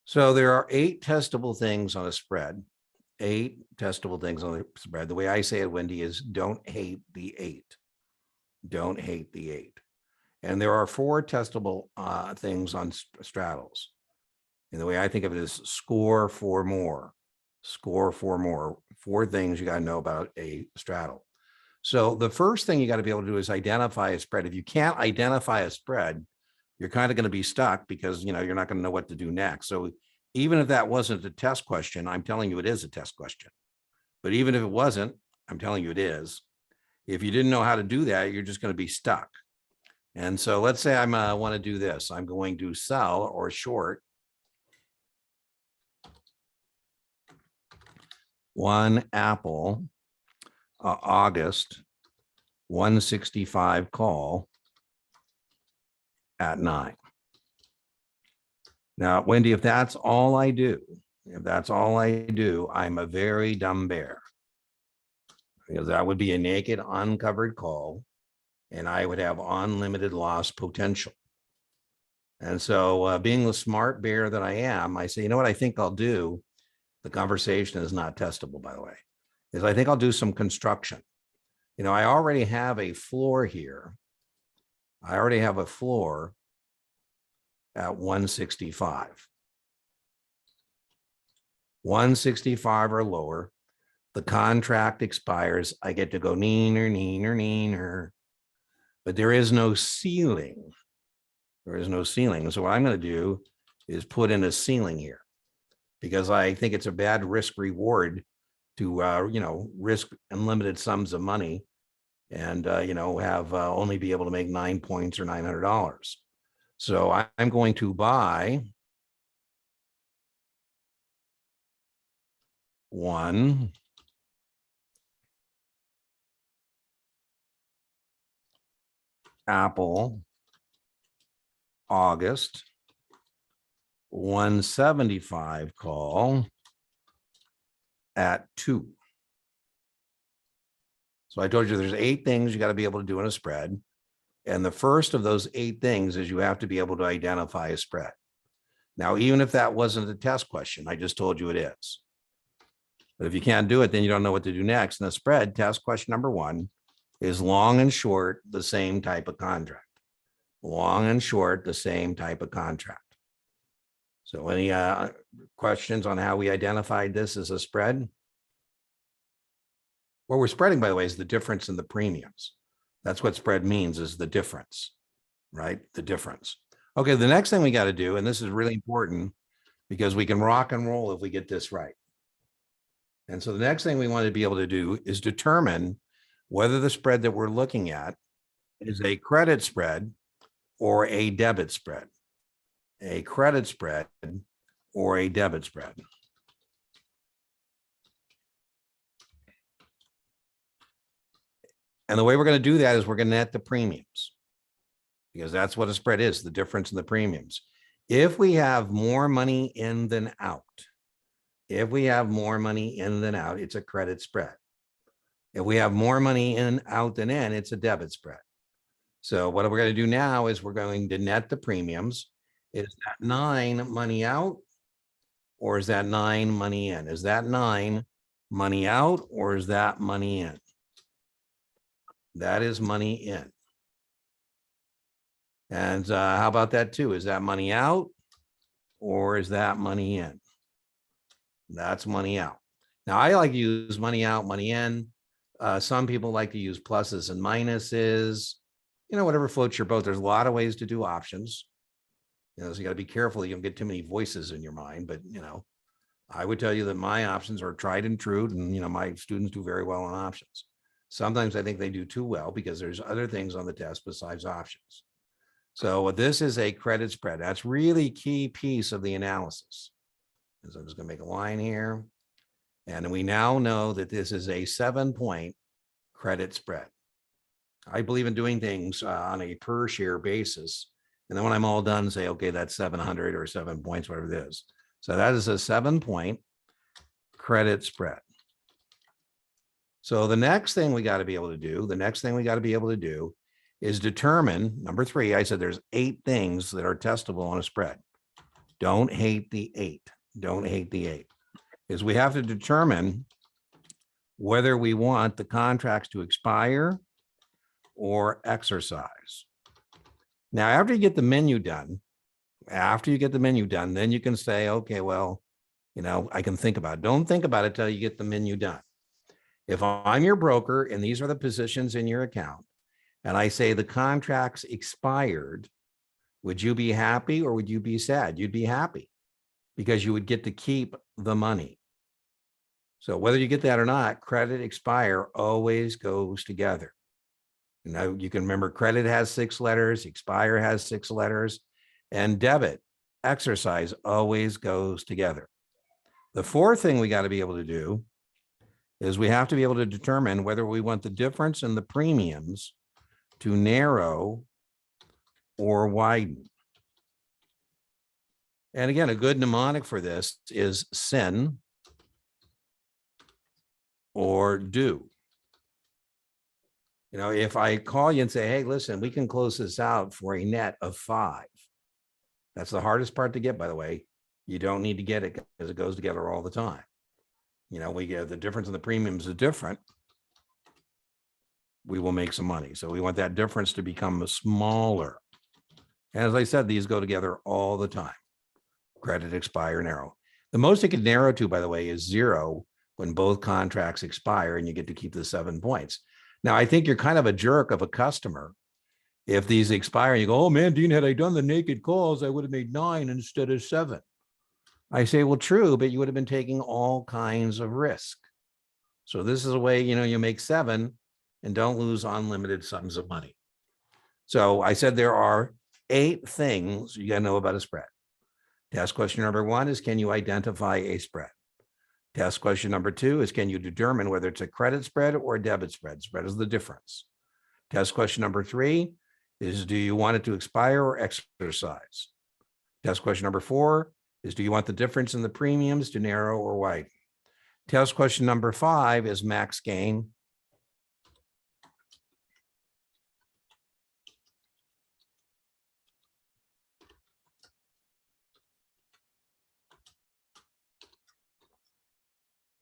So there are 8 testable things on a spread. 8 testable things on the spread. The way I say it, Wendy, is don't hate the 8. Don't hate the 8. And there are 4 testable things on straddles. And the way I think of it is score 4 more. Score 4 more. 4 things you got to know about a straddle. So the first thing you got to be able to do is identify a spread. If you can't identify a spread, you're kind of going to be stuck because you're not going to know what to do next. So even if that wasn't a test question, I'm telling you it is a test question. But even if it wasn't, I'm telling you it is. If you didn't know how to do that, you're just going to be stuck. And so let's say I want to do this. I'm going to sell or short one Apple August 165 call at 9. Now, Wendy, if that's all I do, I'm a very dumb bear, because that would be a naked uncovered call and I would have unlimited loss potential. And so being the smart bear that I am, I say, you know what I think I'll do? The conversation is not testable, by the way, is I think I'll do some construction. I already have a floor here. I already have a floor at 165. 165 or lower. The contract expires. I get to go neener, neener, neener. But there is no ceiling. There is no ceiling. So what I'm going to do is put in a ceiling here, because I think it's a bad risk reward to, risk unlimited sums of money and, have only be able to make 9 points or $900. So I'm going to buy one Apple August 175 call at 2. So I told you there's 8 things you got to be able to do in a spread. And the first of those 8 things is you have to be able to identify a spread. Now, even if that wasn't a test question, I just told you it is. But if you can't do it, then you don't know what to do next. And the spread test question number 1 is long and short, the same type of contract. Long and short, the same type of contract. So any questions on how we identified this as a spread? What we're spreading, by the way, is the difference in the premiums. That's what spread means, is the difference, right? The difference. Okay, the next thing we got to do, and this is really important because we can rock and roll if we get this right. And so the next thing we want to be able to do is determine whether the spread that we're looking at is a credit spread or a debit spread. A credit spread or a debit spread. And the way we're going to do that is we're going to net the premiums, because that's what a spread is, the difference in the premiums. If we have more money in than out, it's a credit spread. If we have more money in out than in, it's a debit spread. So what we're going to do now is we're going to net the premiums. Is that 9 money out, or is that 9 money in? Is that 9 money out, or is that money in? That is money in. And how about that too? Is that money out, or is that money in? That's money out. Now, I like to use money out, money in. Some people like to use pluses and minuses, whatever floats your boat. There's a lot of ways to do options. So you got to be careful. You don't get too many voices in your mind, but, I would tell you that my options are tried and true. And, my students do very well on options. Sometimes I think they do too well because there's other things on the test besides options. So this is a credit spread. That's really key piece of the analysis. And so I'm just going to make a line here. And we now know that this is a 7-point credit spread. I believe in doing things on a per share basis. And then when I'm all done, say, okay, that's 700 or 7 points, whatever it is. So that is a 7-point credit spread. So the next thing we got to be able to do, is determine, number 3, I said there's 8 things that are testable on a spread. Don't hate the 8. Don't hate the 8. Is we have to determine whether we want the contracts to expire or exercise. Now, after you get the menu done, then you can say, okay, well, I can think about it. Don't think about it till you get the menu done. If I'm your broker and these are the positions in your account, and I say the contract's expired, would you be happy or would you be sad? You'd be happy because you would get to keep the money. So whether you get that or not, credit expire always goes together. You can remember credit has 6 letters, expire has 6 letters, and debit, exercise always goes together. The fourth thing we got to be able to do is we have to be able to determine whether we want the difference in the premiums to narrow or widen. And again, a good mnemonic for this is sin or do. If I call you and say, hey, listen, we can close this out for a net of 5. That's the hardest part to get, by the way. You don't need to get it because it goes together all the time. We get the difference in the premiums is different. We will make some money. So we want that difference to become smaller. And as I said, these go together all the time. Credit, expire, narrow. The most it could narrow to, by the way, is 0 when both contracts expire and you get to keep the 7 points. Now, I think you're kind of a jerk of a customer if these expire and you go, oh man, Dean, had I done the naked calls, I would have made 9 instead of 7. I say, well, true, but you would have been taking all kinds of risk. So this is a way, you make 7 and don't lose unlimited sums of money. So I said there are 8 things you got to know about a spread. Test question number 1 is, can you identify a spread? Test question number 2 is, can you determine whether it's a credit spread or a debit spread? Spread is the difference. Test question number 3 is, do you want it to expire or exercise? Test question number 4 is, do you want the difference in the premiums to narrow or widen? Test question number 5 is max gain.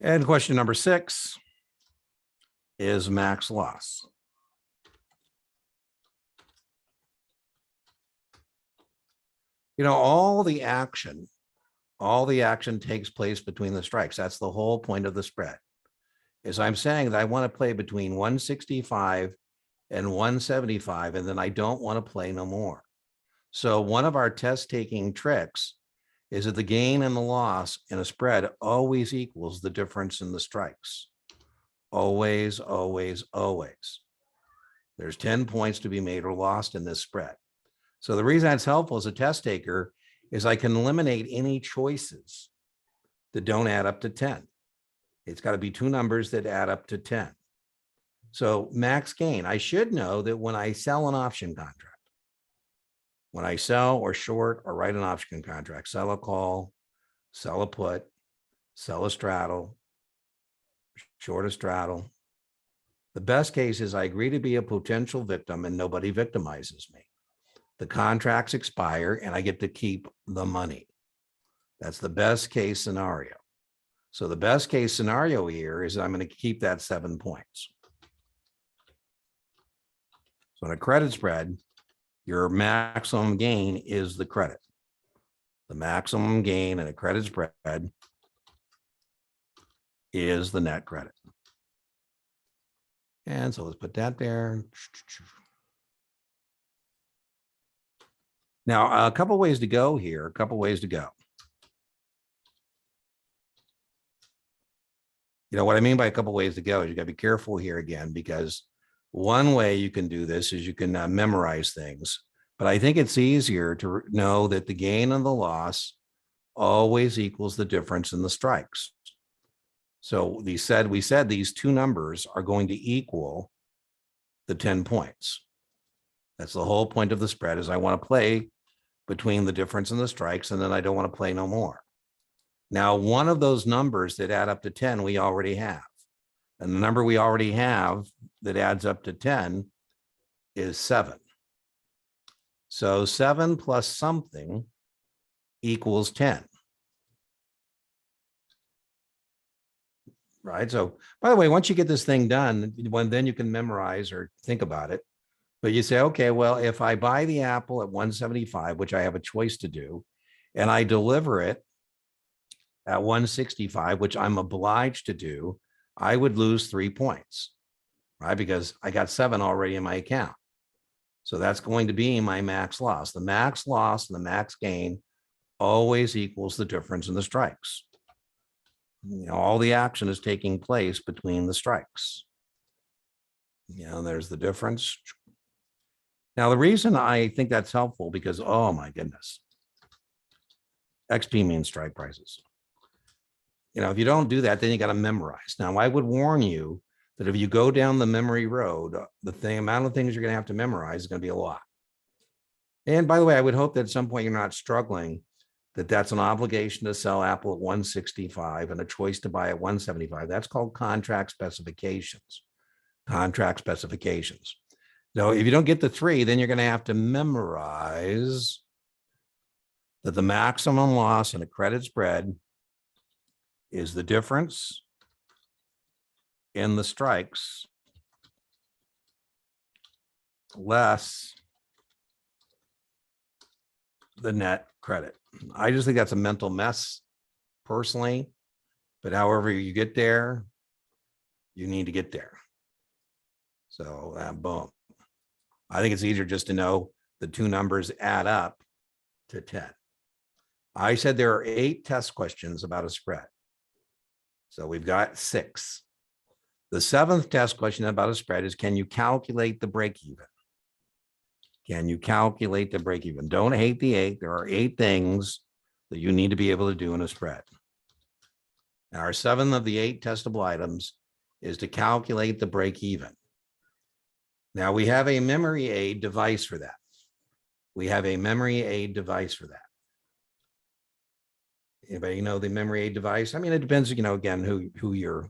And question number 6 is max loss. All the action takes place between the strikes. That's the whole point of the spread. Is I'm saying that I want to play between 165 and 175, and then I don't want to play no more. So one of our test taking tricks is that the gain and the loss in a spread always equals the difference in the strikes. Always, always, always. There's 10 points to be made or lost in this spread. So the reason that's helpful as a test taker is I can eliminate any choices that don't add up to 10. It's got to be 2 numbers that add up to 10. So max gain, I should know that when I sell an option contract, when I sell or short or write an option contract, sell a call, sell a put, sell a straddle, short a straddle, the best case is I agree to be a potential victim and nobody victimizes me. The contracts expire and I get to keep the money. That's the best case scenario. So the best case scenario here is I'm going to keep that 7 points. So in a credit spread, your maximum gain is the credit. The maximum gain in a credit spread is the net credit. And so let's put that there. Now, a couple ways to go here, what I mean by a couple ways to go is you got to be careful here again, because one way you can do this is you can memorize things, but I think it's easier to know that the gain and the loss always equals the difference in the strikes. So we said these 2 numbers are going to equal the 10 points. That's the whole point of the spread, is I want to play between the difference in the strikes, and then I don't want to play no more. Now, one of those numbers that add up to 10, we already have. And the number we already have that adds up to 10 is 7. So 7 plus something equals 10. Right. So by the way, once you get this thing done, then you can memorize or think about it. But you say, okay, well, if I buy the apple at 175, which I have a choice to do, and I deliver it at 165, which I'm obliged to do, I would lose 3 points, right? Because I got 7 already in my account. So that's going to be my max loss. The max loss and the max gain always equals the difference in the strikes. All the action is taking place between the strikes. There's the difference. Now, the reason I think that's helpful because, oh my goodness, XP means strike prices. If you don't do that, then you got to memorize. Now, I would warn you that if you go down the memory road, the amount of things you're going to have to memorize is going to be a lot. And by the way, I would hope that at some point you're not struggling, that's an obligation to sell Apple at 165 and a choice to buy at 175. That's called contract specifications. Contract specifications. So if you don't get the 3, then you're going to have to memorize that the maximum loss in a credit spread is the difference in the strikes less the net credit. I just think that's a mental mess personally, but however you get there, you need to get there. So boom. I think it's easier just to know the 2 numbers add up to 10. I said there are 8 test questions about a spread. So we've got 6. The 7th test question about a spread is, can you calculate the break even? Can you calculate the break even? Don't hate the 8. There are 8 things that you need to be able to do in a spread. Now, our 7th of the 8 testable items is to calculate the break even. Now, we have a memory aid device for that. We have a memory aid device for that. Anybody know the memory aid device? I mean, it depends, again, who your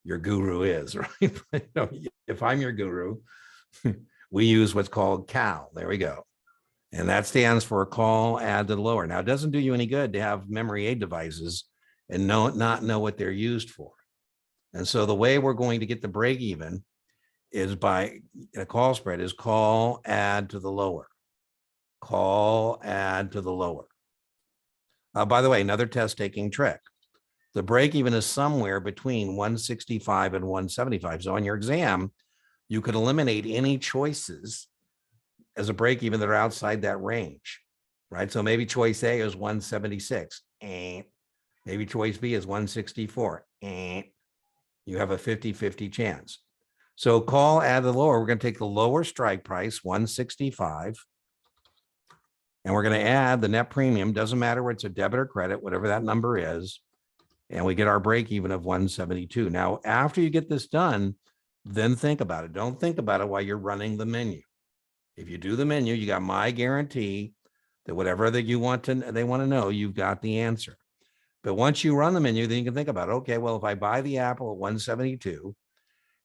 guru is, right? If I'm your guru, we use what's called CAL. There we go. And that stands for call, add to the lower. Now, it doesn't do you any good to have memory aid devices and not know what they're used for. And so the way we're going to get the break even is by a call spread is call, add to the lower. Call, add to the lower. By the way, another test taking trick. The break even is somewhere between 165 and 175. So on your exam, you could eliminate any choices as a break even that are outside that range, right? So maybe choice A is 176. Maybe choice B is 164. You have a 50-50 chance. So call, add the lower. We're going to take the lower strike price, 165. And we're going to add the net premium. Doesn't matter whether it's a debit or credit, whatever that number is. And we get our break even of 172. Now, after you get this done, then think about it. Don't think about it while you're running the menu. If you do the menu, you got my guarantee that whatever that you want to, they want to know, you've got the answer. But once you run the menu, then you can think about it. Okay, well, if I buy the Apple at 172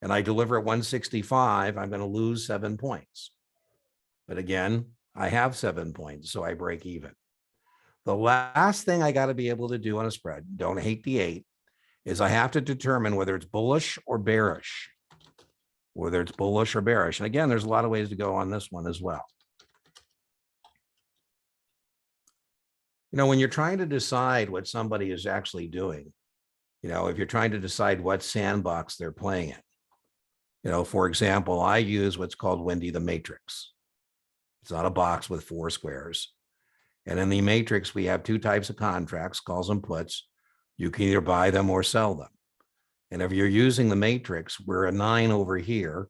and I deliver at 165, I'm going to lose 7 points. But again, I have 7 points, so I break even. The last thing I got to be able to do on a spread, don't hate the 8, is I have to determine whether it's bullish or bearish. Whether it's bullish or bearish. And again, there's a lot of ways to go on this one as well. When you're trying to decide what somebody is actually doing, if you're trying to decide what sandbox they're playing in, for example, I use what's called Wendy the matrix. It's not a box with 4 squares. And in the matrix, we have 2 types of contracts, calls and puts. You can either buy them or sell them. And if you're using the matrix, we're a 9 over here,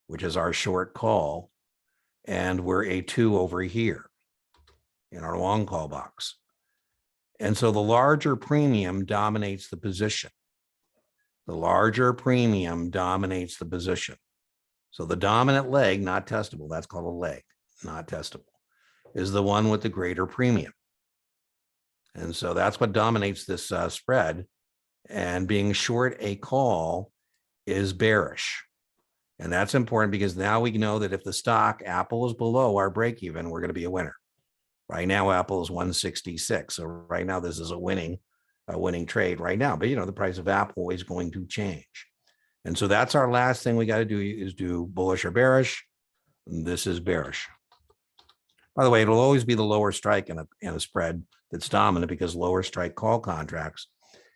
which is our short call, and we're a 2 over here in our long call box. And so the larger premium dominates the position. The larger premium dominates the position. So the dominant leg, not testable, that's called a leg, not testable, is the one with the greater premium. And so that's what dominates this spread. And being short a call is bearish. And that's important because now we know that if the stock Apple is below our break even, we're going to be a winner. Right now, Apple is 166. So right now, this is a winning trade right now. But the price of Apple is going to change. And so that's our last thing we got to do is do bullish or bearish. And this is bearish. By the way, it'll always be the lower strike in a spread that's dominant because lower strike call contracts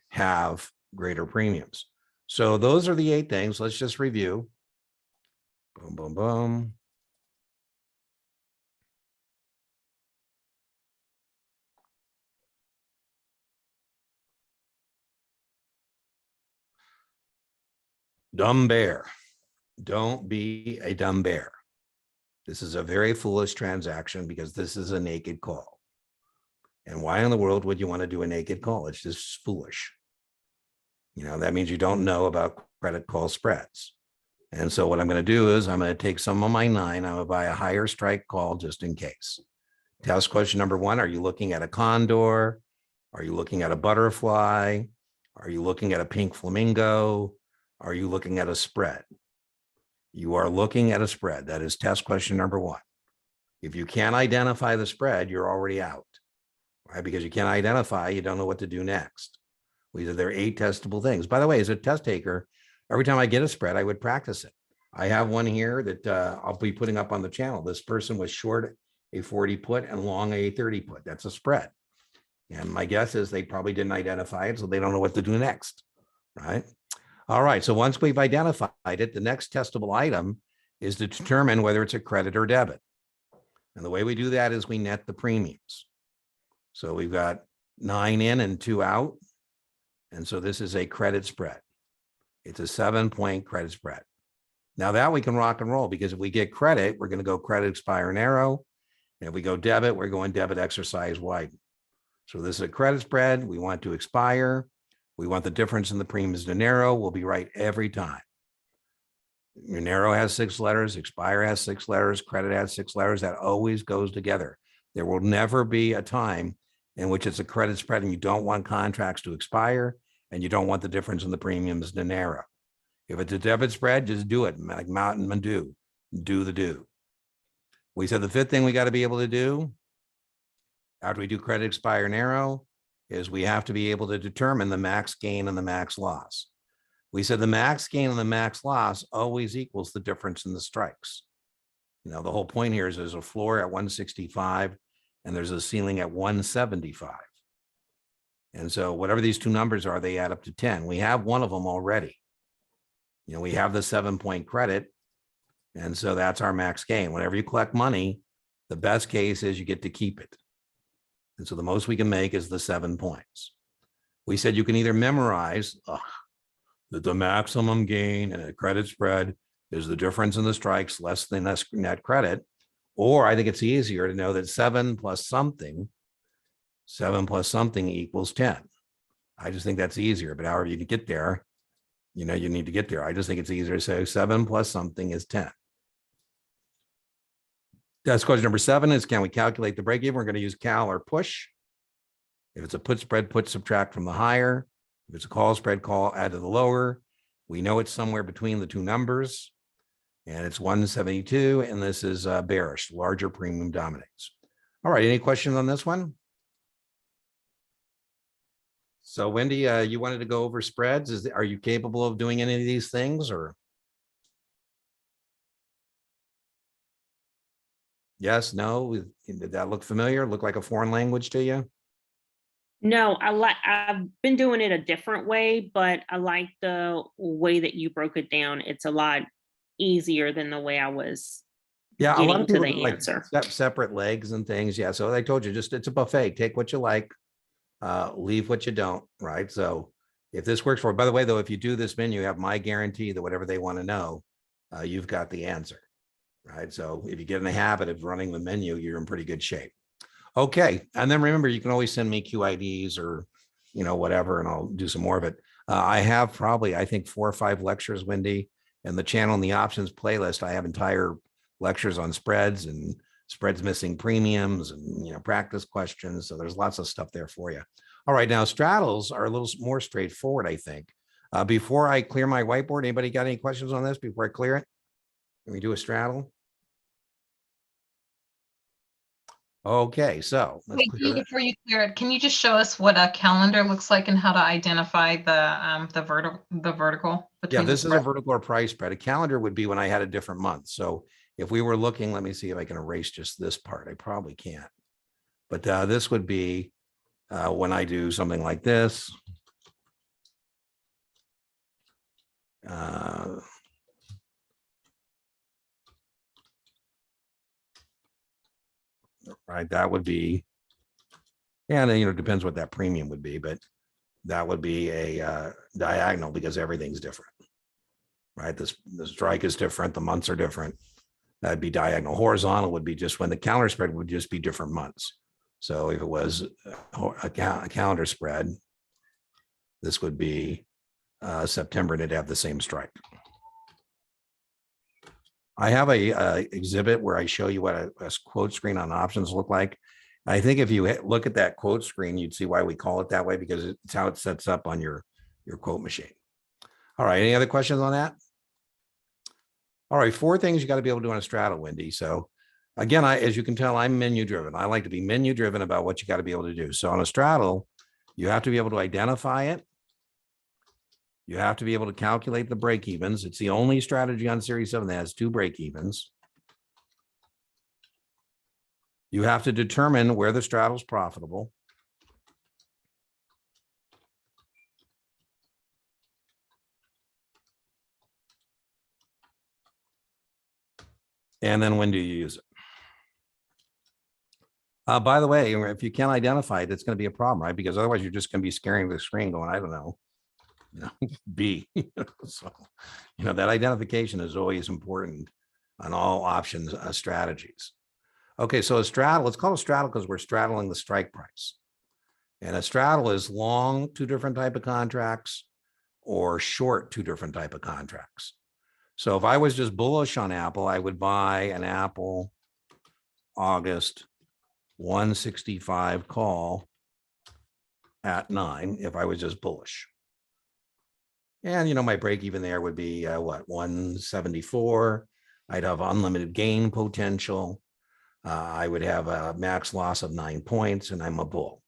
have greater premiums. So those are the 8 things. Let's just review. Boom, boom, boom. Dumb bear. Don't be a dumb bear. This is a very foolish transaction because this is a naked call. And why in the world would you want to do a naked call? It's just foolish. That means you don't know about credit call spreads. And so what I'm going to do is I'm going to take some of my 9. I'm going to buy a higher strike call just in case. Test question number 1, are you looking at a condor? Are you looking at a butterfly? Are you looking at a pink flamingo? Are you looking at a spread? You are looking at a spread. That is test question number 1. If you can't identify the spread, you're already out, right? Because you can't identify, you don't know what to do next. There are 8 testable things. By the way, as a test taker, every time I get a spread, I would practice it. I have one here that I'll be putting up on the channel. This person was short a 40 put and long a 30 put. That's a spread. And my guess is they probably didn't identify it, so they don't know what to do next, right? All right, so once we've identified it, the next testable item is to determine whether it's a credit or debit. And the way we do that is we net the premiums. So we've got 9 in and 2 out. And so this is a credit spread. It's a 7-point credit spread. Now that we can rock and roll because if we get credit, we're going to go credit, expire, narrow. And if we go debit, we're going debit, exercise, widen. So this is a credit spread. We want to expire. We want the difference in the premiums to narrow. We'll be right every time. Your narrow has 6 letters, expire has 6 letters, credit has 6 letters. That always goes together. There will never be a time in which it's a credit spread and you don't want contracts to expire and you don't want the difference in the premiums to narrow. If it's a debit spread, just do it like Mountain Dew. Do the do. We said the 5th thing we got to be able to do after we do credit, expire, narrow is we have to be able to determine the max gain and the max loss. We said the max gain and the max loss always equals the difference in the strikes. The whole point here is there's a floor at 165 and there's a ceiling at 175. And so whatever these 2 numbers are, they add up to 10. We have one of them already. We have the 7-point credit. And so that's our max gain. Whenever you collect money, the best case is you get to keep it. And so the most we can make is the 7 points. We said you can either memorize that the maximum gain in a credit spread is the difference in the strikes less than net credit, or I think it's easier to know that 7 plus something equals 10. I just think that's easier, but however you get there, you need to get there. I just think it's easier to say 7 plus something is 10. That's question number 7 is, can we calculate the break even? We're going to use cal or push. If it's a put spread, put subtract from the higher. If it's a call spread, call add to the lower. We know it's somewhere between the 2 numbers. And it's 172. And this is bearish, larger premium dominates. All right. Any questions on this one? So Wendy, you wanted to go over spreads. Are you capable of doing any of these things or? Yes, no, did that look familiar? Look like a foreign language to you? No, I've been doing it a different way, but I like the way that you broke it down. It's a lot easier than the way I was Yeah, a lot of getting to people the like answer. separate legs and things. Yeah, so I told you, just it's a buffet. Take what you like, leave what you don't, right? So if this works for, by the way, though, if you do this menu, you have my guarantee that whatever they want to know, you've got the answer. Right. So if you get in the habit of running the menu, you're in pretty good shape. Okay. And then remember, you can always send me QIDs or, whatever, and I'll do some more of it. I have probably, I think 4 or 5 lectures, Wendy, and the channel and the options playlist. I have entire lectures on spreads and spreads missing premiums and, practice questions. So there's lots of stuff there for you. All right. Now straddles are a little more straightforward, I think. Before I clear my whiteboard, anybody got any questions on this before I clear it? Can we do a straddle? Okay, so let's Wait, clear that. before you clear it, can you just show us what a calendar looks like and how to identify the vertical Yeah, between the this is a spread? vertical or price spread. A calendar would be when I had a different month. So if we were looking, let me see if I can erase just this part. I probably can't. But this would be when I do something like this. Right, that would be, and you know, depends what that premium would be, but that would be a diagonal because everything's different. Right, the strike is different, the months are different. That'd be diagonal. Horizontal would be just when the calendar spread would just be different months. So if it was a calendar spread, this would be September, and it'd have the same strike. I have a exhibit where I show you what a quote screen on options look like. I think if you look at that quote screen, you'd see why we call it that way, because it's how it sets up on your quote machine. All right, any other questions on that? All right, 4 things you got to be able to do on a straddle, Wendy. So again, as you can tell, I'm menu driven. I like to be menu driven about what you got to be able to do. So on a straddle, you have to be able to identify it. You have to be able to calculate the break evens. It's the only strategy on Series 7 that has 2 break evens. You have to determine where the straddle's profitable. And then when do you use it? By the way, if you can't identify it, it's going to be a problem, right? Because otherwise you're just going to be scaring the screen going, I don't know, B. So, that identification is always important on all options strategies. Okay, so a straddle, it's called a straddle because we're straddling the strike price. And a straddle is long 2 different type of contracts or short 2 different type of contracts. So if I was just bullish on Apple, I would buy an Apple August 165 call at 9 if I was just bullish. And, my break even there would be what, 174. I'd have unlimited gain potential. I would have a max loss of 9 points, and I'm a bull.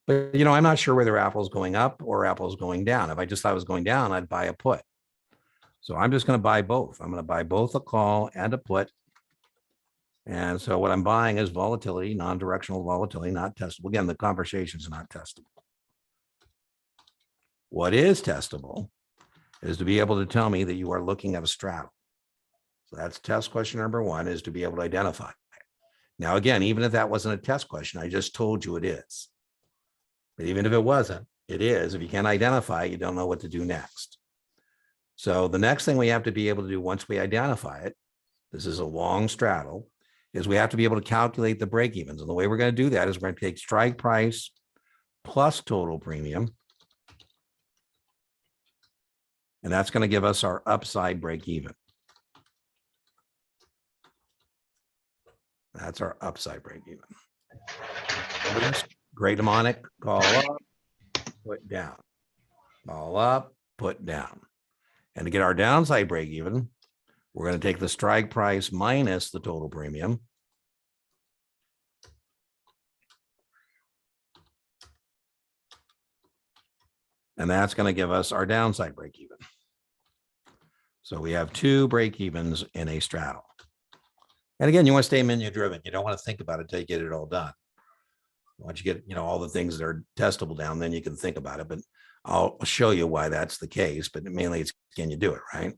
But, I'm not sure whether Apple's going up or Apple's going down. If I just thought it was going down, I'd buy a put. So I'm just going to buy both. I'm going to buy both a call and a put. And so what I'm buying is volatility, non-directional volatility, not testable. Again, the conversation is not testable. What is testable is to be able to tell me that you are looking at a straddle. So that's test question number 1, is to be able to identify it. Now, again, even if that wasn't a test question, I just told you it is. But even if it wasn't, it is. If you can't identify it, you don't know what to do next. So the next thing we have to be able to do once we identify it, this is a long straddle, is we have to be able to calculate the break evens. And the way we're going to do that is we're going to take strike price plus total premium. And that's going to give us our upside break even. That's our upside break even. Great mnemonic, call up, put down. Call up, put down. And to get our downside break even, we're going to take the strike price minus the total premium. And that's going to give us our downside break even. So we have 2 break evens in a straddle. And again, you want to stay menu driven. You don't want to think about it until you get it all done. Once you get, all the things that are testable down, then you can think about it. But I'll show you why that's the case. But mainly it's, can you do it, right?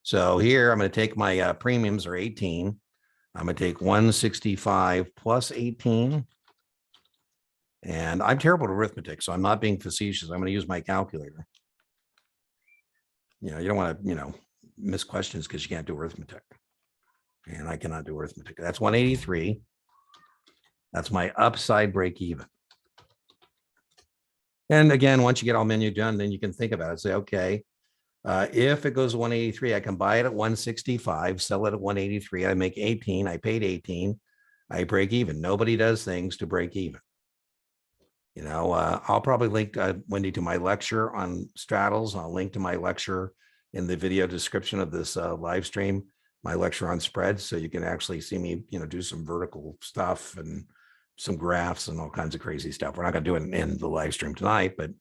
So here I'm going to take my premiums are 18. I'm going to take 165 plus 18. And I'm terrible at arithmetic, so I'm not being facetious. I'm going to use my calculator. You don't want to, miss questions because you can't do arithmetic. And I cannot do arithmetic. That's 183. That's my upside break even. And again, once you get all menu done, then you can think about it. Say, okay, if it goes to 183, I can buy it at 165, sell it at 183. I make 18. I paid 18. I break even. Nobody does things to break even. I'll probably link Wendy to my lecture on straddles. I'll link to my lecture in the video description of this live stream. my lecture on spreads, so you can actually see me, do some vertical stuff and some graphs and all kinds of crazy stuff. We're not going to do it in the live stream tonight, but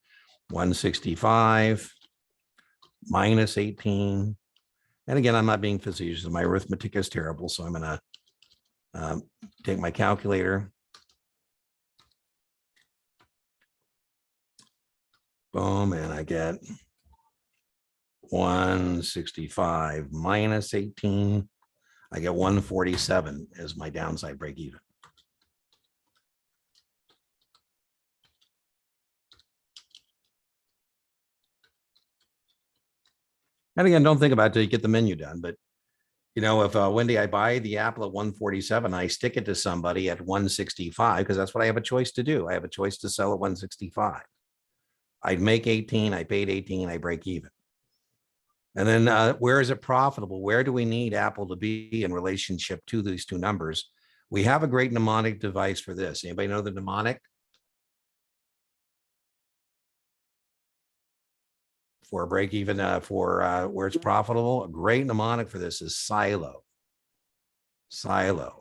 165 minus 18. And again, I'm not being facetious. My arithmetic is terrible, so I'm going to take my calculator. Boom, and I get 165 minus 18. I get 147 as my downside break even. And again, don't think about it till you get the menu done. But, if Wendy, I buy the apple at 147, I stick it to somebody at 165, because that's what I have a choice to do. I have a choice to sell at 165. I'd make 18, I paid 18, I break even. And then where is it profitable? Where do we need Apple to be in relationship to these two numbers? We have a great mnemonic device for this. Anybody know the mnemonic? For a break even, for where it's profitable, a great mnemonic for this is silo. Silo.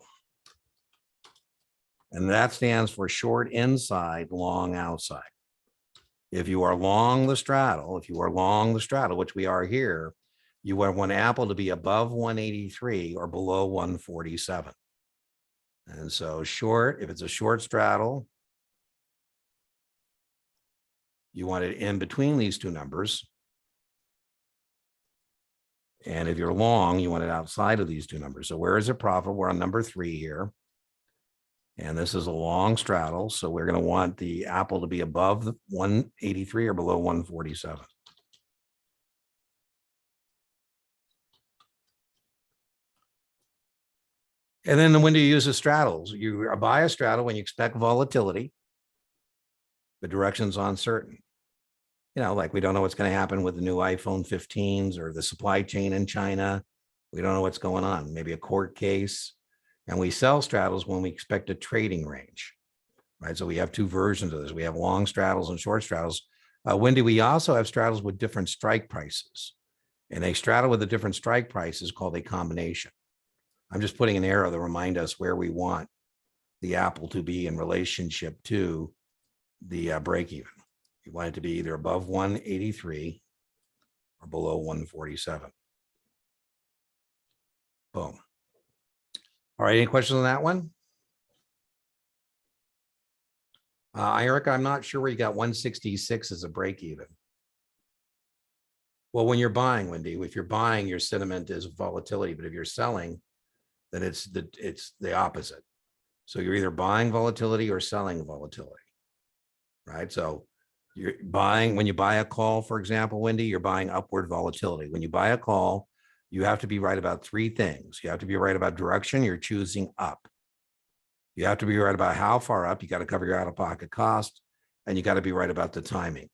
And that stands for short inside, long outside. If you are long the straddle, which we are here, you want Apple to be above 183 or below 147. And so short, if it's a short straddle, you want it in between these two numbers. And if you're long, you want it outside of these two numbers. So where is it profitable? We're on number 3 here. And this is a long straddle. So we're going to want the Apple to be above the 183 or below 147. And then when do you use the straddles? You buy a straddle when you expect volatility. The direction's uncertain. Like we don't know what's going to happen with the new iPhone 15s or the supply chain in China. We don't know what's going on, maybe a court case. And we sell straddles when we expect a trading range, right? So we have two versions of this. We have long straddles and short straddles. Wendy, we also have straddles with different strike prices. And a straddle with a different strike price is called a combination. I'm just putting an arrow to remind us where we want the Apple to be in relationship to the break even. You want it to be either above 183 or below 147. Boom. All right, any questions on that one? Erica, I'm not sure where you got 166 as a break even. Well, when you're buying, Wendy, if you're buying, your sentiment is volatility, but if you're selling, then it's the opposite. So you're either buying volatility or selling volatility, right? So you're buying, when you buy a call, for example, Wendy, you're buying upward volatility. When you buy a call, you have to be right about 3 things. You have to be right about direction. You're choosing up. You have to be right about how far up. You got to cover your out-of-pocket cost, and you got to be right about the timing.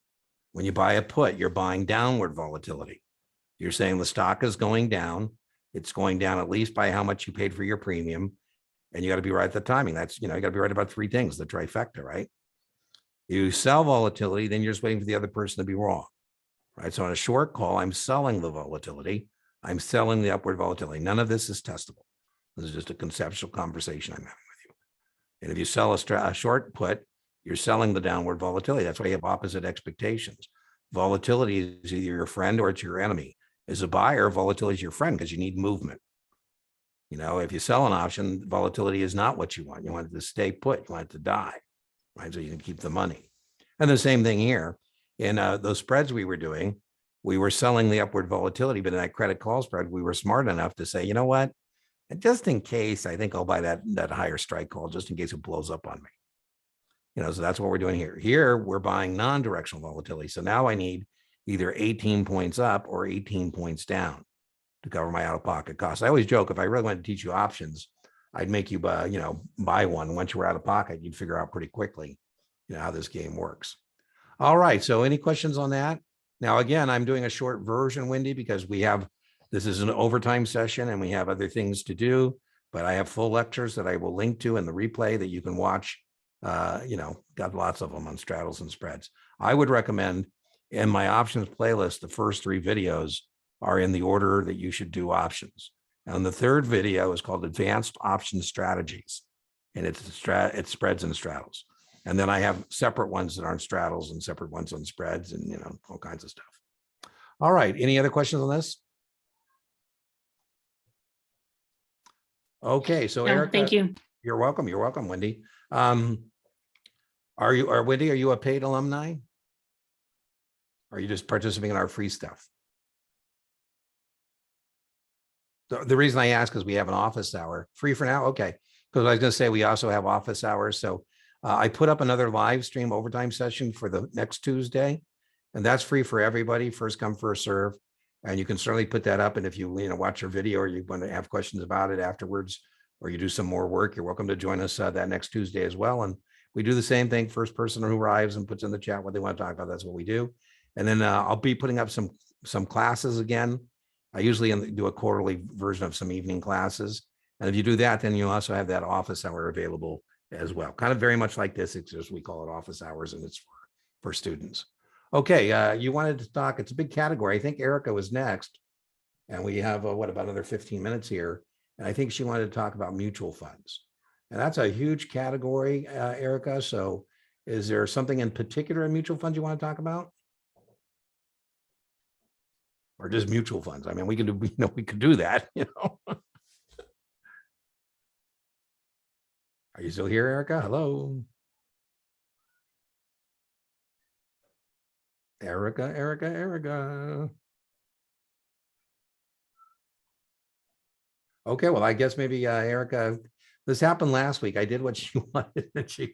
When you buy a put, you're buying downward volatility. You're saying the stock is going down. It's going down at least by how much you paid for your premium, and you got to be right at the timing. That's, you got to be right about 3 things, the trifecta, right? You sell volatility, then you're just waiting for the other person to be wrong, right? So on a short call, I'm selling the volatility. I'm selling the upward volatility. None of this is testable. This is just a conceptual conversation I'm having with you. And if you sell a short put, you're selling the downward volatility. That's why you have opposite expectations. Volatility is either your friend or it's your enemy. As a buyer, volatility is your friend because you need movement. If you sell an option, volatility is not what you want. You want it to stay put. You want it to die, right? So you can keep the money. And the same thing here. In those spreads we were doing, we were selling the upward volatility, but in that credit call spread, we were smart enough to say, you know what? And just in case, I think I'll buy that higher strike call just in case it blows up on me. So that's what we're doing here. Here, we're buying non-directional volatility. So now I need either 18 points up or 18 points down to cover my out-of-pocket costs. I always joke, if I really wanted to teach you options, I'd make you buy one. Once you were out of pocket, you'd figure out pretty quickly, how this game works. All right. So any questions on that? Now, again, I'm doing a short version, Wendy, because this is an overtime session and we have other things to do, but I have full lectures that I will link to in the replay that you can watch. Got lots of them on straddles and spreads. I would recommend in my options playlist, the first 3 videos are in the order that you should do options. And the third video is called Advanced Option Strategies. And it spreads and straddles. And then I have separate ones that aren't straddles and separate ones on spreads and, all kinds of stuff. All right. Any other questions on this? Okay. So No, Erica, thank you. you're welcome. You're welcome, Wendy. Wendy, are you a paid alumni? Or are you just participating in our free stuff? The reason I ask is we have an office hour free for now. Okay. Because I was going to say we also have office hours. So I put up another live stream overtime session for the next Tuesday, and that's free for everybody. First come, first serve. And you can certainly put that up. And if you watch your video or you want to have questions about it afterwards, or you do some more work, you're welcome to join us that next Tuesday as well. And we do the same thing. First person who arrives and puts in the chat what they want to talk about, that's what we do. And then I'll be putting up some classes again. I usually do a quarterly version of some evening classes. And if you do that, then you also have that office hour available as well. Kind of very much like this, it's just we call it office hours and it's for students. Okay, you wanted to talk, it's a big category. I think Erica was next. And we have, about another 15 minutes here. And I think she wanted to talk about mutual funds. And that's a huge category, Erica. So is there something in particular in mutual funds you want to talk about? Or just mutual funds? I mean, we can do, we could do that, Are you still here, Erica? Hello. Erica. Okay, well, I guess maybe Erica, this happened last week. I did what she wanted and she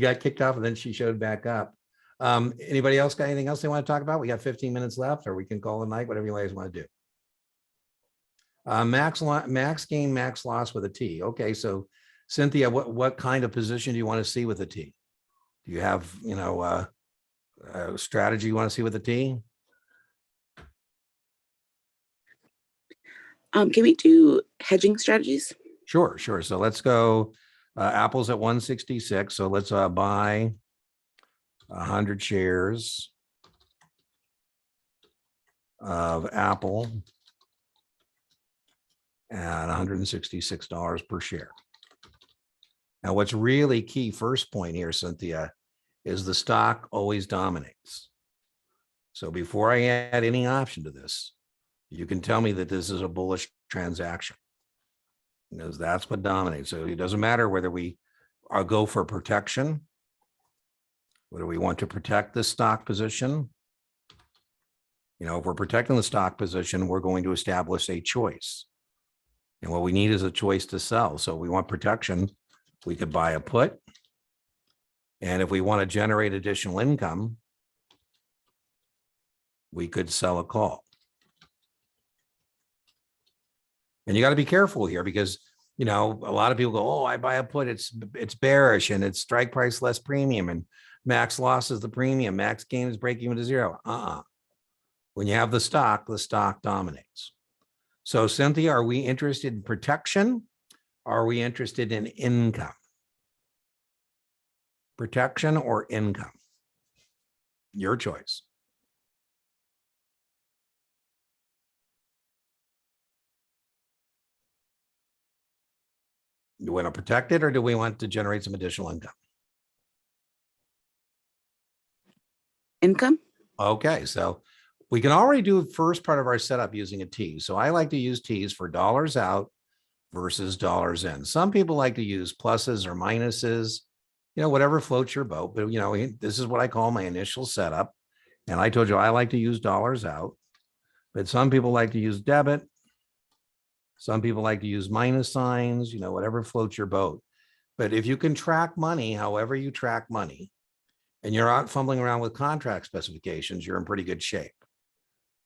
got kicked off and then she showed back up. Anybody else got anything else they want to talk about? We got 15 minutes left, or we can call it a night, whatever you guys want to do. Max gain, max loss with a T. Okay, so Cynthia, what kind of position do you want to see with a T? Do you have, a strategy you want to see with a T? Can we do hedging strategies? Sure. So let's go. Apple's at 166. So let's buy 100 shares of Apple at $166 per share. Now, what's really key, first point here, Cynthia, is the stock always dominates. So before I add any option to this, you can tell me that this is a bullish transaction, because that's what dominates. So it doesn't matter whether we go for protection, whether we want to protect the stock position. If we're protecting the stock position, we're going to establish a choice. And what we need is a choice to sell. So we want protection. We could buy a put. And if we want to generate additional income, we could sell a call. And you got to be careful here because, a lot of people go, oh, I buy a put, it's bearish and it's strike price less premium and max loss is the premium, max gain is break even to zero. When you have the stock dominates. So Cynthia, are we interested in protection? Are we interested in income? Protection or income? Your choice. Do we want to protect it or do we want to generate some additional income? Income. Okay, so we can already do the first part of our setup using a T. So I like to use T's for dollars out versus dollars in. Some people like to use pluses or minuses, whatever floats your boat. But, this is what I call my initial setup. And I told you I like to use dollars out, but some people like to use debit. Some people like to use minus signs, whatever floats your boat. But if you can track money, however you track money, and you're out fumbling around with contract specifications, you're in pretty good shape.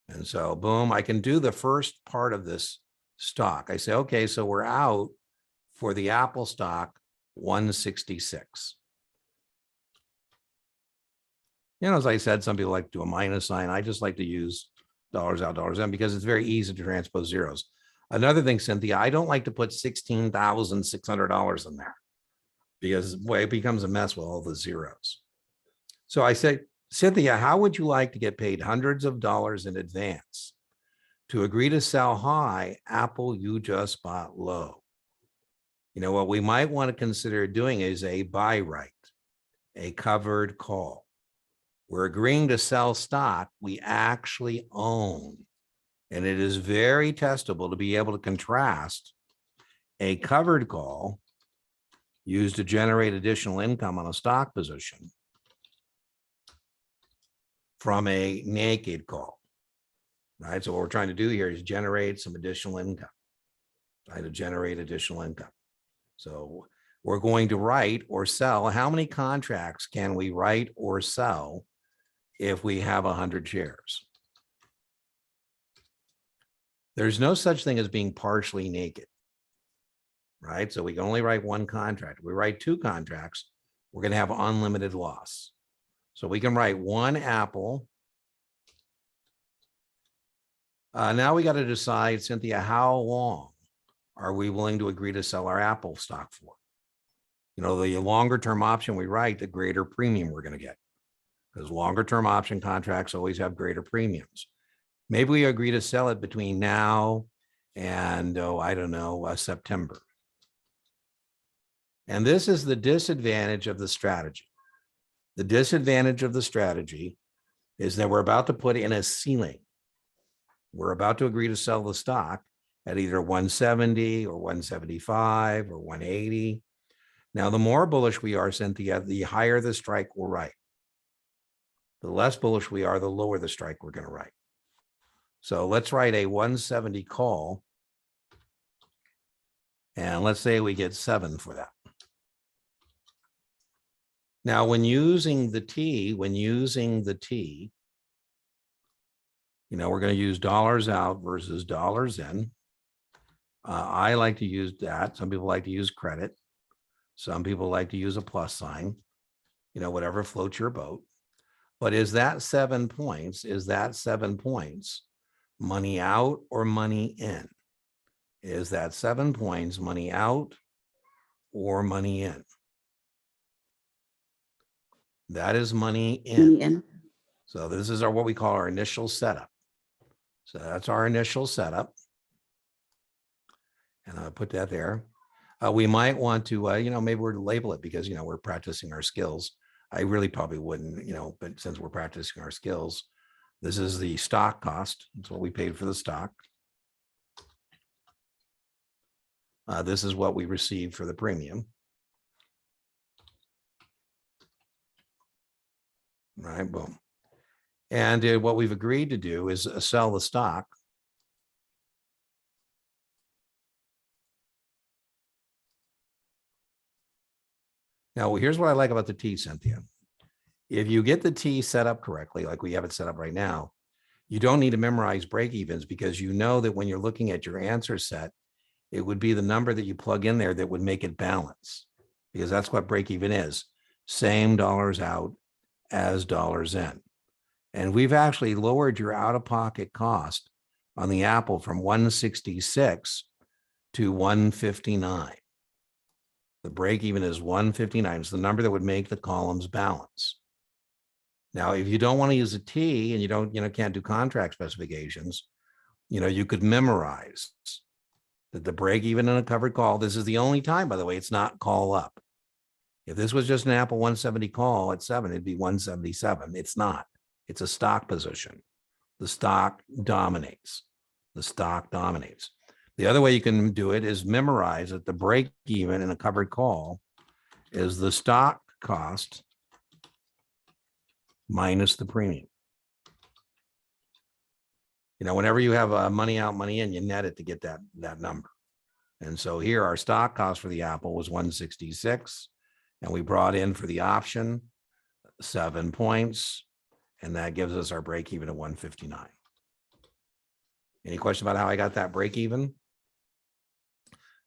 And so, boom, I can do the first part of this stock. I say, okay, so we're out for the Apple stock 166. As I said, some people like to do a minus sign. I just like to use dollars out, dollars in because it's very easy to transpose zeros. Another thing, Cynthia, I don't like to put $16,600 in there because boy, it becomes a mess with all the zeros. So I say, Cynthia, how would you like to get paid hundreds of dollars in advance To agree to sell high, Apple, you just bought low. You know, what we might want to consider doing is a buy right, a covered call. We're agreeing to sell stock we actually own. And it is very testable to be able to contrast a covered call used to generate additional income on a stock position from a naked call. Right. So what we're trying to do here is generate some additional income. Try to generate additional income. So we're going to write or sell. How many contracts can we write or sell if we have 100 shares? There's no such thing as being partially naked. Right. So we can only write one contract. If we write two contracts, we're going to have unlimited loss. So we can write one Apple. Now we got to decide, Cynthia, how long are we willing to agree to sell our Apple stock for? You know, the longer term option we write, the greater premium we're going to get, because longer term option contracts always have greater premiums. Maybe we agree to sell it between now and, I don't know, September. And this is the disadvantage of the strategy. The disadvantage of the strategy is that we're about to put in a ceiling. We're about to agree to sell the stock at either 170 or 175 or 180. Now, the more bullish we are, Cynthia, the higher the strike we'll write. The less bullish we are, the lower the strike we're going to write. So let's write a 170 call. And let's say we get 7 for that. Now, when using the T, you know, we're going to use dollars out versus dollars in. I like to use that. Some people like to use credit. Some people like to use a plus sign, you know, whatever floats your boat. But is that 7 points? Is that 7 points money out or money in? Is that 7 points money out or money in? That is money in. Money in. So this is what we call our initial setup. So that's our initial setup. And I'll put that there. We might want to, you know, maybe we're label it because, you know, we're practicing our skills. I really probably wouldn't, you know, but since we're practicing our skills, this is the stock cost. That's what we paid for the stock. This is what we received for the premium. Right, boom. And what we've agreed to do is sell the stock. Now, here's what I like about the T, Cynthia. If you get the T set up correctly, like we have it set up right now, you don't need to memorize break evens because you know that when you're looking at your answer set, it would be the number that you plug in there that would make it balance, because that's what break even is. Same dollars out as dollars in. And we've actually lowered your out-of-pocket cost on the Apple from 166 to 159. The break even is 159. It's the number that would make the columns balance. Now, if you don't want to use a T and you don't, you know, can't do contract specifications, you know, you could memorize that the break even in a covered call, this is the only time, by the way, it's not call up. If this was just an Apple 170 call at 7, it'd be 177. It's not. It's a stock position. The stock dominates. The stock dominates. The other way you can do it is memorize that the break even in a covered call is the stock cost minus the premium. You know, whenever you have money out, money in, you net it to get that number. And so here our stock cost for the Apple was 166, and we brought in for the option 7 points, and that gives us our break even at 159. Any question about how I got that break even?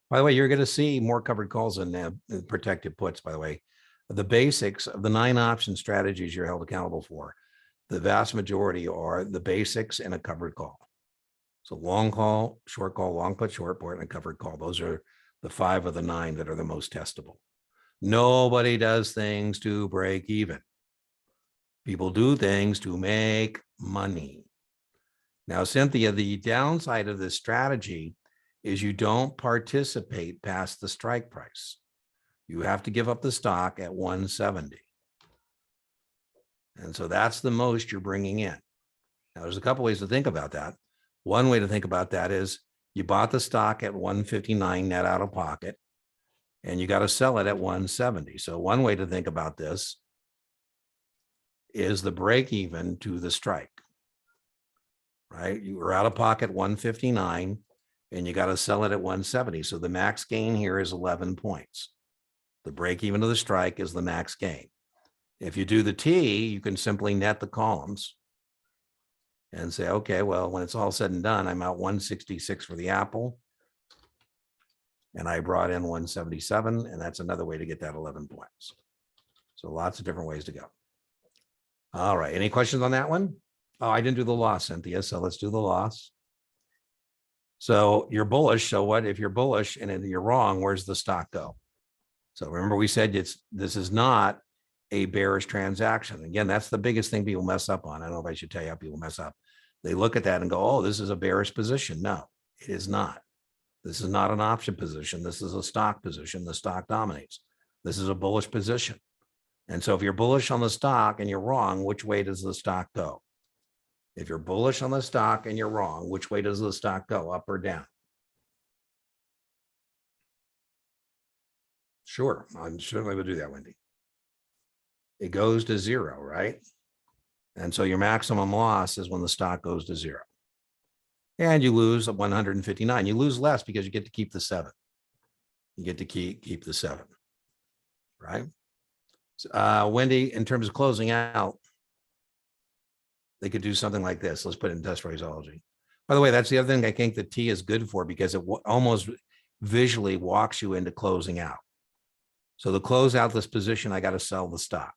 By the way, you're going to see more covered calls in protected puts, by the way. The basics of the 9 option strategies you're held accountable for, the vast majority are the basics in a covered call. So long call, short call, long put, short put, and a covered call. Those are the 5 of the 9 that are the most testable. Nobody does things to break even. People do things to make money. Now, Cynthia, the downside of this strategy is you don't participate past the strike price. You have to give up the stock at 170. And so that's the most you're bringing in. Now, there's a couple ways to think about that. One way to think about that is you bought the stock at 159 net out of pocket, and you got to sell it at 170. So one way to think about this is the break even to the strike, right? You were out of pocket 159 and you got to sell it at 170. So the max gain here is 11 points. The break even to the strike is the max gain. If you do the T, you can simply net the columns and say, okay, well, when it's all said and done, I'm out 166 for the Apple. And I brought in 177, and that's another way to get that 11 points. So lots of different ways to go. All right, any questions on that one? Oh, I didn't do the loss, Cynthia, so let's do the loss. So you're bullish, so what if you're bullish and you're wrong, where's the stock go? So remember we said this is not a bearish transaction. Again, that's the biggest thing people mess up on. I don't know if I should tell you how people mess up. They look at that and go, oh, this is a bearish position. No, it is not. This is not an option position. This is a stock position. The stock dominates. This is a bullish position. And so if you're bullish on the stock and you're wrong, which way does the stock go? If you're bullish on the stock and you're wrong, which way does the stock go, up or down? Sure, I'm certainly will do that, Wendy. It goes to zero, right? And so your maximum loss is when the stock goes to zero. And you lose 159. You lose less because you get to keep the 7. You get to keep the 7, right? Wendy, in terms of closing out, they could do something like this. Let's put it in test phraseology. By the way, that's the other thing I think the T is good for, because it almost visually walks you into closing out. So to close out this position, I got to sell the stock,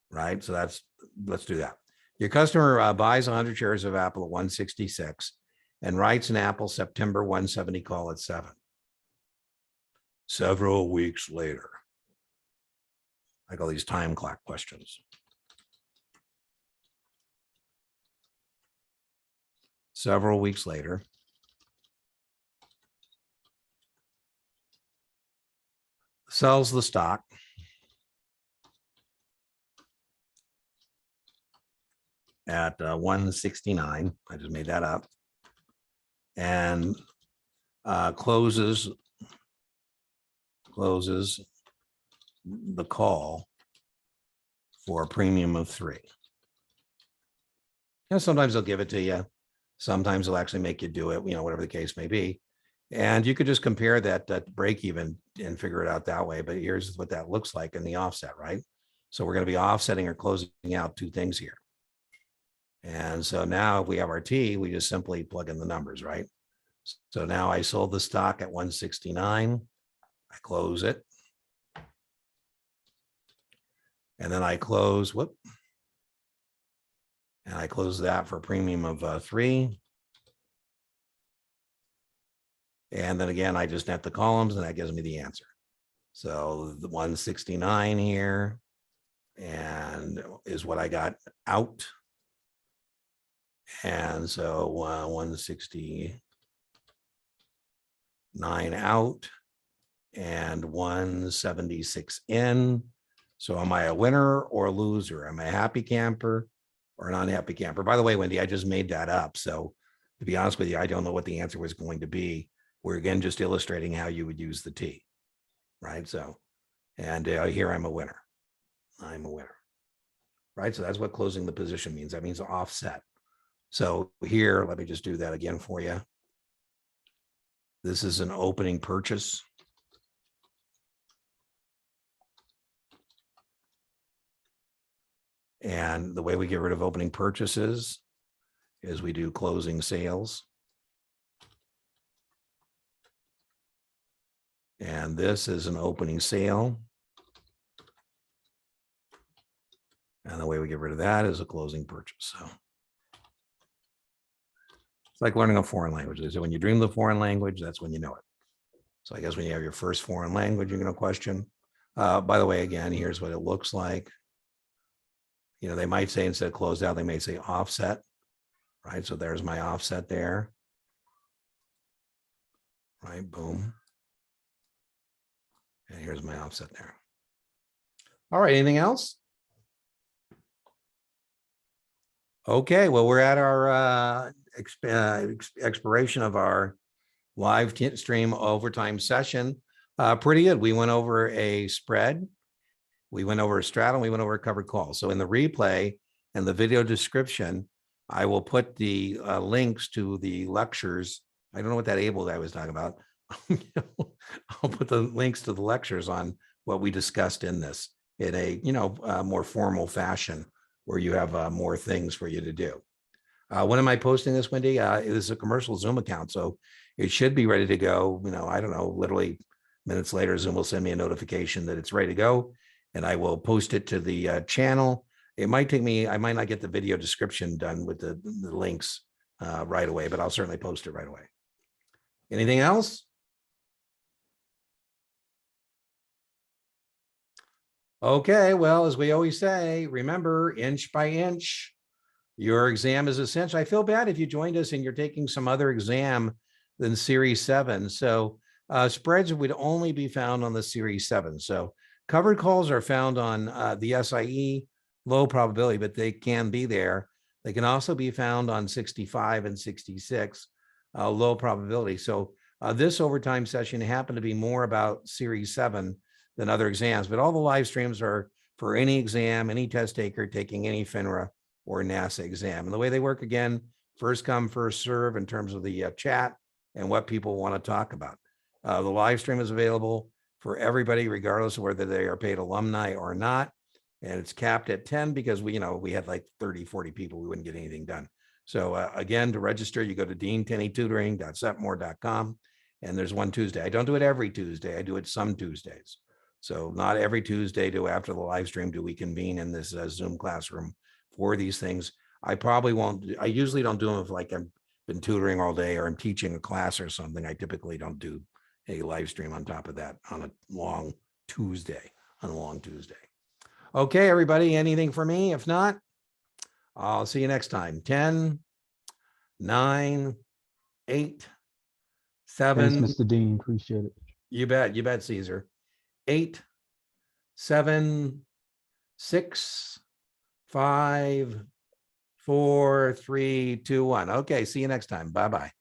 right? So let's do that. Your customer buys 100 shares of Apple at 166 and writes an Apple September 170 call at 7. Several weeks later. I call these time clock questions. Several weeks later, sells the stock at 169. I just made that up. And closes the call for a premium of 3. And sometimes they'll give it to you. Sometimes they'll actually make you do it, whatever the case may be. And you could just compare that break even and figure it out that way. But here's what that looks like in the offset, right? So we're going to be offsetting or closing out 2 things here. And so now if we have our T, we just simply plug in the numbers, right? So now I sold the stock at 169. I close it. And then I close, and I close that for a premium of 3. And then again, I just net the columns and that gives me the answer. So the 169 here and is what I got out. And so 169 out and 176 in. So am I a winner or a loser? Am I a happy camper or an unhappy camper? By the way, Wendy, I just made that up. So to be honest with you, I don't know what the answer was going to be. We're again just illustrating how you would use the T, right? So, and here I'm a winner. I'm a winner, right? So that's what closing the position means. That means offset. So here, let me just do that again for you. This is an opening purchase. And the way we get rid of opening purchases is we do closing sales. And this is an opening sale. And the way we get rid of that is a closing purchase. So it's like learning a foreign language. So when you dream the foreign language, that's when you know it. So I guess when you have your first foreign language, you're going to question. By the way, again, here's what it looks like. They might say instead of closed out, they may say offset, right? So there's my offset there. Right, boom. And here's my offset there. All right, anything else? Okay, well, we're at our expiration of our live stream overtime session. Pretty good. We went over a spread. We went over a straddle. We went over a covered call. So in the replay and the video description, I will put the links to the lectures. I don't know what that able that I was talking about. I'll put the links to the lectures on what we discussed in this in a more formal fashion where you have more things for you to do. When am I posting this, Wendy? It is a commercial Zoom account, so it should be ready to go. I don't know, literally minutes later, Zoom will send me a notification that it's ready to go, and I will post it to the channel. It might take me, I might not get the video description done with the links right away, but I'll certainly post it right away. Anything else? Okay, well, as we always say, remember, inch by inch, your exam is essential. I feel bad if you joined us and you're taking some other exam than Series 7. So spreads would only be found on the Series 7. So covered calls are found on the SIE, low probability, but they can be there. They can also be found on 65 and 66, low probability. So this overtime session happened to be more about Series 7 than other exams, but all the live streams are for any exam, any test taker taking any FINRA or NASA exam. And the way they work, again, first come, first serve in terms of the chat and what people want to talk about. The live stream is available for everybody, regardless of whether they are paid alumni or not. And it's capped at 10 because we had like 30, 40 people, we wouldn't get anything done. So again, to register, you go to deantenneytutoring.setmore.com, and there's one Tuesday. I don't do it every Tuesday. I do it some Tuesdays. So not every Tuesday after the live stream do we convene in this Zoom classroom for these things. I probably won't. I usually don't do them if like I've been tutoring all day or I'm teaching a class or something. I typically don't do a live stream on top of that on a long Tuesday, Okay, everybody, anything for me? If not, I'll see you next time. 10, 9, 8, 7. Thanks, Mr. Dean. Appreciate it. You bet, Caesar. 8, 7, 6, 5, 4, 3, 2, 1. Okay, see you next time. Bye-bye.